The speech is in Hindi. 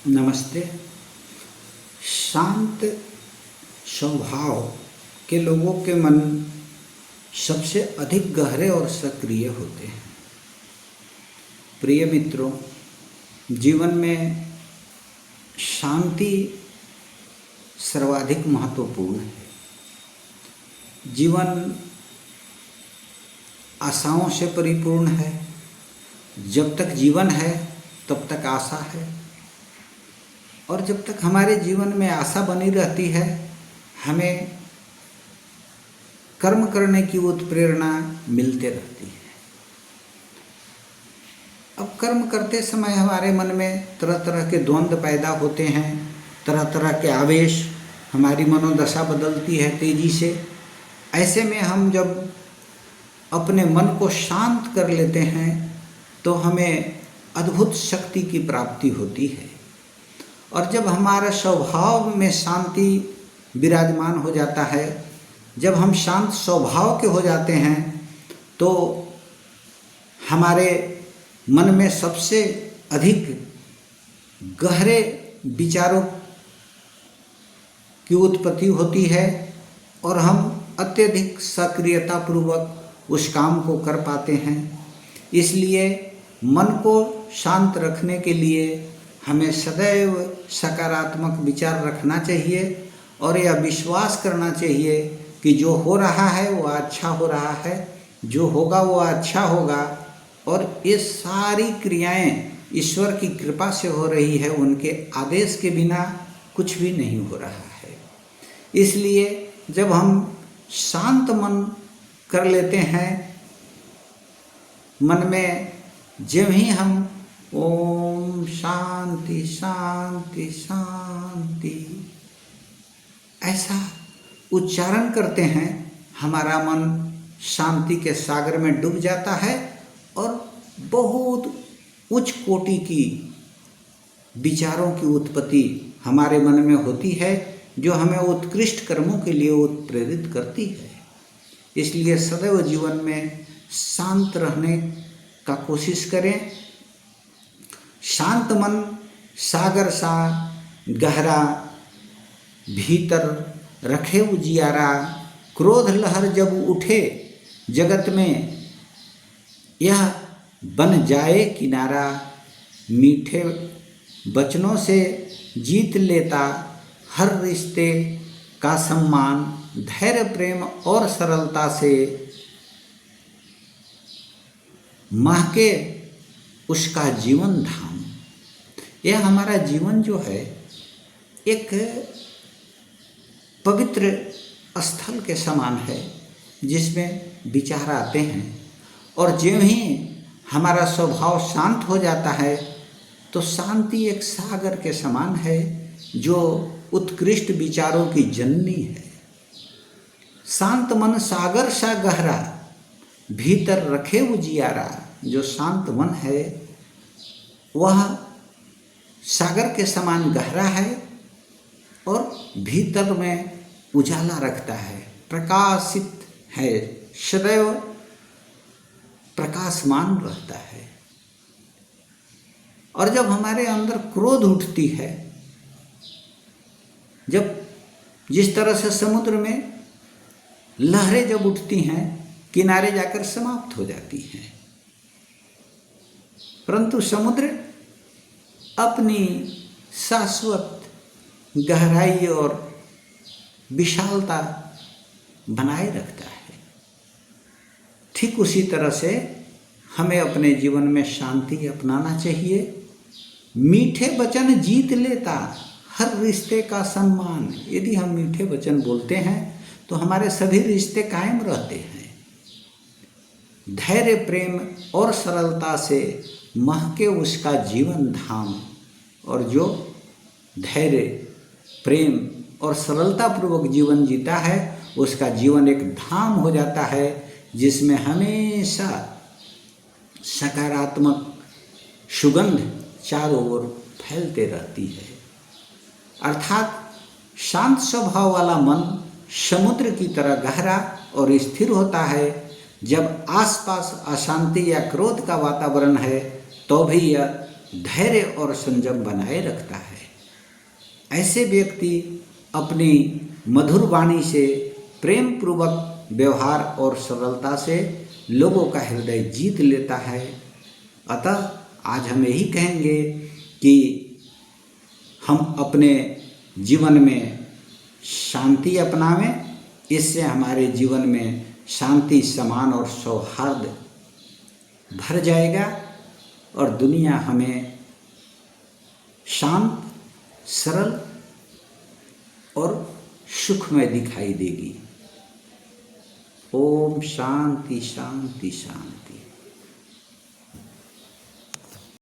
नमस्ते। शांत स्वभाव के लोगों के मन सबसे अधिक गहरे और सक्रिय होते हैं। प्रिय मित्रों, जीवन में शांति सर्वाधिक महत्वपूर्ण है। जीवन आशाओं से परिपूर्ण है। जब तक जीवन है तब तक आशा है, और जब तक हमारे जीवन में आशा बनी रहती है, हमें कर्म करने की उत्प्रेरणा मिलते रहती है। अब कर्म करते समय हमारे मन में तरह तरह के द्वंद्व पैदा होते हैं, तरह तरह के आवेश, हमारी मनोदशा बदलती है तेजी से। ऐसे में हम जब अपने मन को शांत कर लेते हैं तो हमें अद्भुत शक्ति की प्राप्ति होती है। और जब हमारा स्वभाव में शांति विराजमान हो जाता है, जब हम शांत स्वभाव के हो जाते हैं, तो हमारे मन में सबसे अधिक गहरे विचारों की उत्पत्ति होती है और हम अत्यधिक सक्रियतापूर्वक उस काम को कर पाते हैं। इसलिए मन को शांत रखने के लिए हमें सदैव सकारात्मक विचार रखना चाहिए और यह विश्वास करना चाहिए कि जो हो रहा है वह अच्छा हो रहा है, जो होगा वह अच्छा होगा, और ये सारी क्रियाएं ईश्वर की कृपा से हो रही है। उनके आदेश के बिना कुछ भी नहीं हो रहा है। इसलिए जब हम शांत मन कर लेते हैं, मन में जब ही हम ओम शांति शांति शांति ऐसा उच्चारण करते हैं, हमारा मन शांति के सागर में डूब जाता है और बहुत उच्च कोटि की विचारों की उत्पत्ति हमारे मन में होती है, जो हमें उत्कृष्ट कर्मों के लिए उत्प्रेरित करती है। इसलिए सदैव जीवन में शांत रहने का कोशिश करें। शांत मन सागर सा गहरा, भीतर रखे उजियारा। क्रोध लहर जब उठे जगत में, यह बन जाए किनारा। मीठे वचनों से जीत लेता हर रिश्ते का सम्मान। धैर्य प्रेम और सरलता से महके उसका जीवन धाम। यह हमारा जीवन जो है एक पवित्र स्थल के समान है, जिसमें विचार आते हैं, और ज्यों ही हमारा स्वभाव शांत हो जाता है तो शांति एक सागर के समान है, जो उत्कृष्ट विचारों की जननी है। शांत मन सागर सा गहरा, भीतर रखे उजियारा। जो शांत मन है वह सागर के समान गहरा है और भीतर में उजाला रखता है, प्रकाशित है, सदैव प्रकाशमान रहता है। और जब हमारे अंदर क्रोध उठती है, जब जिस तरह से समुद्र में लहरें जब उठती हैं, किनारे जाकर समाप्त हो जाती हैं, परंतु समुद्र अपनी शाश्वत गहराई और विशालता बनाए रखता है। ठीक उसी तरह से हमें अपने जीवन में शांति अपनाना चाहिए। मीठे वचन जीत लेता हर रिश्ते का सम्मान। यदि हम मीठे वचन बोलते हैं तो हमारे सभी रिश्ते कायम रहते हैं। धैर्य प्रेम और सरलता से महके उसका जीवन धाम। और जो धैर्य प्रेम और सरलता पूर्वक जीवन जीता है, उसका जीवन एक धाम हो जाता है, जिसमें हमेशा सकारात्मक सुगंध चारों ओर फैलते रहती है। अर्थात शांत स्वभाव वाला मन समुद्र की तरह गहरा और स्थिर होता है। जब आसपास अशांति या क्रोध का वातावरण है तो भी यह धैर्य और संयम बनाए रखता है। ऐसे व्यक्ति अपनी मधुर वाणी से प्रेम पूर्वक व्यवहार और सरलता से लोगों का हृदय जीत लेता है। अतः आज हम यही कहेंगे कि हम अपने जीवन में शांति अपनावें, इससे हमारे जीवन में शांति, सम्मान और सौहार्द भर जाएगा और दुनिया हमें शांत, सरल और सुखमय दिखाई देगी। ओम शांति शांति शांति।